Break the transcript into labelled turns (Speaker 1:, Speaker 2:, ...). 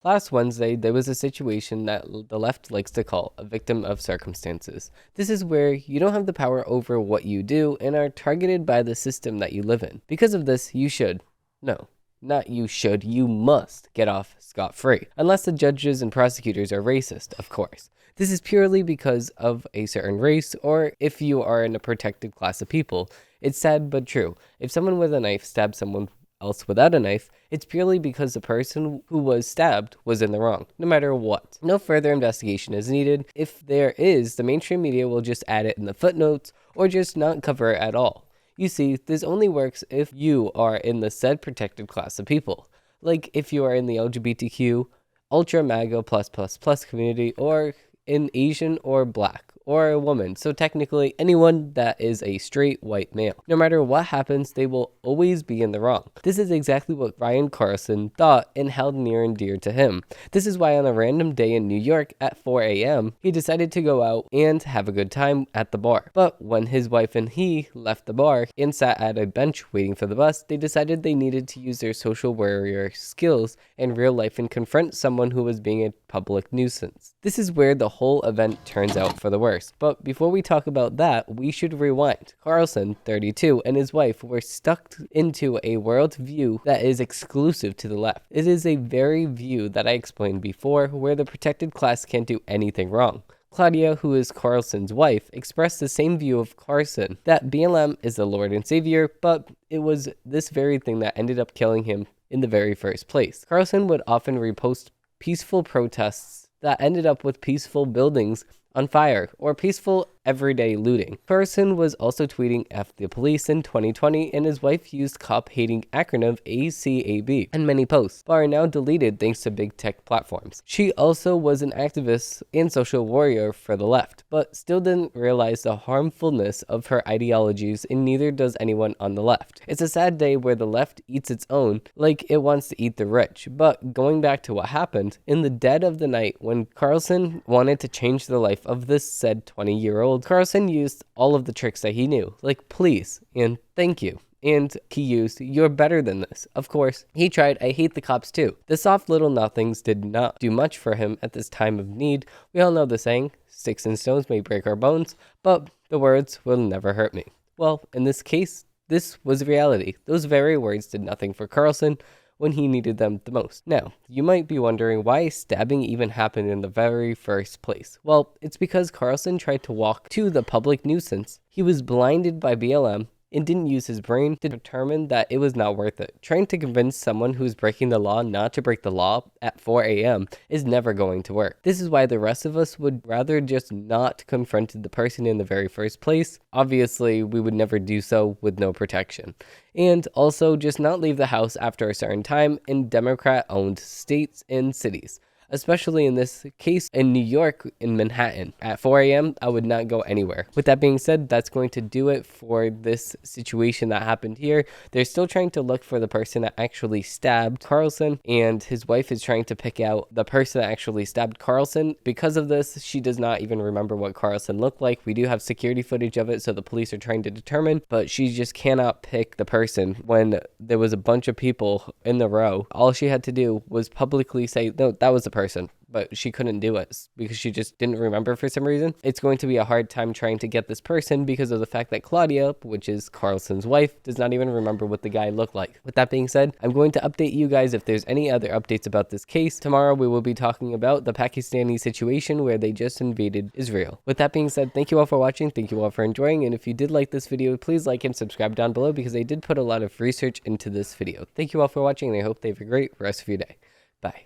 Speaker 1: Last Wednesday, there was a situation that the left likes to call a victim of circumstances. This is where you don't have the power over what you do and are targeted by the system that you live in. Because of this, you should. No, not you should, you must get off scot-free. Unless the judges and prosecutors are racist, of course. This is purely because of a certain race or if you are in a protected class of people. It's sad but true. If someone with a knife stabs someone else without a knife, it's purely because the person who was stabbed was in the wrong, no matter what. No further investigation is needed. If there is, the mainstream media will just add it in the footnotes or just not cover it at all. You see, this only works if you are in the said protected class of people. Like if you are in the LGBTQ, ultra MAGA plus community, or in Asian or black or a woman, so technically anyone that is a straight white male. No matter what happens, they will always be in the wrong. This is exactly what Ryan Carlson thought and held near and dear to him. This is why on a random day in New York at 4 a.m., he decided to go out and have a good time at the bar. But when his wife and he left the bar and sat at a bench waiting for the bus, they decided they needed to use their social warrior skills in real life and confront someone who was being a public nuisance. This is where the whole event turns out for the worst. But before we talk about that, we should rewind. Carlson, 32, and his wife were stuck into a world view that is exclusive to the left. It is a very view that I explained before, where the protected class can't do anything wrong. Claudia, who is Carlson's wife, expressed the same view of Carlson, that BLM is the Lord and Savior, but it was this very thing that ended up killing him in the very first place. Carlson would often repost peaceful protests that ended up with peaceful buildings on fire or peaceful everyday looting. Carlson was also tweeting F the police in 2020, and his wife used cop-hating acronym ACAB in many posts, but are now deleted thanks to big tech platforms. She also was an activist and social warrior for the left, but still didn't realize the harmfulness of her ideologies, and neither does anyone on the left. It's a sad day where the left eats its own like it wants to eat the rich. But going back to what happened, in the dead of the night when Carlson wanted to change the life of this said 20-year-old, Carlson used all of the tricks that he knew, like please and thank you. And he used, you're better than this. Of course, he tried, I hate the cops too. The soft little nothings did not do much for him at this time of need. We all know the saying, sticks and stones may break our bones, but the words will never hurt me. Well, in this case, this was reality. Those very words did nothing for Carlson when he needed them the most. Now, you might be wondering why stabbing even happened in the very first place. Well, it's because Carlson tried to walk to the public nuisance. He was blinded by BLM and didn't use his brain to determine that it was not worth it. Trying to convince someone who's breaking the law not to break the law at 4 a.m. is never going to work. This is why the rest of us would rather just not confront the person in the very first place. Obviously, we would never do so with no protection. And also just not leave the house after a certain time in Democrat-owned states and cities. Especially in this case in New York, in Manhattan. At 4 a.m., I would not go anywhere. With that being said, that's going to do it for this situation that happened here. They're still trying to look for the person that actually stabbed Carlson, and his wife is trying to pick out the person that actually stabbed Carlson. Because of this, she does not even remember what Carlson looked like. We do have security footage of it, so the police are trying to determine, but she just cannot pick the person when there was a bunch of people in the row. All she had to do was publicly say, no, that was the person. But she couldn't do it because she just didn't remember for some reason. It's going to be a hard time trying to get this person because of the fact that Claudia, which is Carlson's wife, does not even remember what the guy looked like. With that being said, I'm going to update you guys if there's any other updates about this case. Tomorrow we will be talking about the Pakistani situation where they just invaded Israel. With that being said, thank you all for watching. Thank you all for enjoying. And if you did like this video, please like and subscribe down below because I did put a lot of research into this video. Thank you all for watching and I hope they have a great rest of your day.